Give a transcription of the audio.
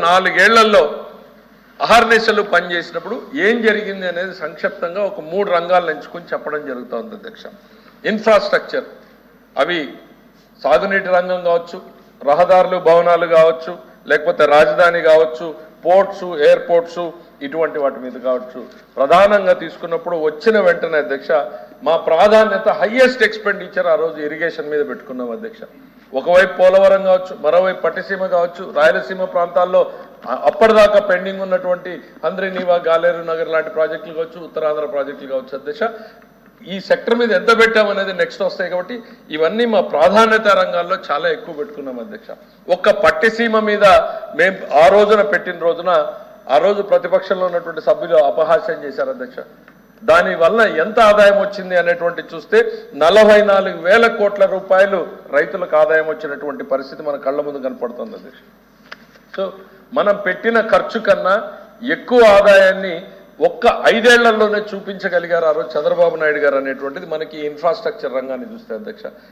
4 ఏళ్లలో అహర్నిశలు పనిచేసినప్పుడు ఏం జరిగింది అనేది సంక్షిప్తంగా ఒక 3 రంగాలను ఎంచుకొని చెప్పడం జరుగుతుంది అధ్యక్ష. ఇన్ఫ్రాస్ట్రక్చర్, అవి సాగునీటి రంగం కావచ్చు, రహదారులు భవనాలు కావచ్చు, లేకపోతే రాజధాని కావచ్చు, పోర్ట్స్ ఎయిర్పోర్ట్స్, ఇటువంటి వాటి మీద కావచ్చు. ప్రధానంగా తీసుకున్నప్పుడు వచ్చిన వెంటనే అధ్యక్ష మా ప్రాధాన్యత హైయెస్ట్ ఎక్స్పెండిచర్ ఆ రోజు ఇరిగేషన్ మీద పెట్టుకున్నాం అధ్యక్ష. ఒకవైపు పోలవరం కావచ్చు, మరోవైపు పట్టిసీమ కావచ్చు, రాయలసీమ ప్రాంతాల్లో అప్పటిదాకా పెండింగ్ ఉన్నటువంటి హంద్రీనీవా, గాలేరు నగర్ లాంటి ప్రాజెక్టులు కావచ్చు, ఉత్తరాంధ్ర ప్రాజెక్టులు కావచ్చు అధ్యక్ష. ఈ సెక్టర్ మీద ఎంత పెట్టామనేది నెక్స్ట్ వస్తాయి కాబట్టి ఇవన్నీ మా ప్రాధాన్యత రంగాల్లో చాలా ఎక్కువ పెట్టుకున్నాం అధ్యక్ష. ఒక్క పట్టిసీమ మీద మేము ఆ రోజున పెట్టిన రోజున ఆ రోజు ప్రతిపక్షంలో ఉన్నటువంటి సభ్యులు అపహాస్యం చేశారు అధ్యక్ష. దానివల్ల ఎంత ఆదాయం వచ్చింది అనేటువంటి చూస్తే 44,000 కోట్ల రూపాయలు రైతులకు ఆదాయం వచ్చినటువంటి పరిస్థితి మన కళ్ళ ముందు కనపడుతుంది అధ్యక్ష. సో మనం పెట్టిన ఖర్చు కన్నా ఎక్కువ ఆదాయాన్ని ఒక్క 5 ఏళ్లలోనే చూపించగలిగారు ఆ రోజు చంద్రబాబు నాయుడు గారు అనేటువంటిది మనకి ఇన్ఫ్రాస్ట్రక్చర్ రంగాన్ని చూస్తే అధ్యక్ష.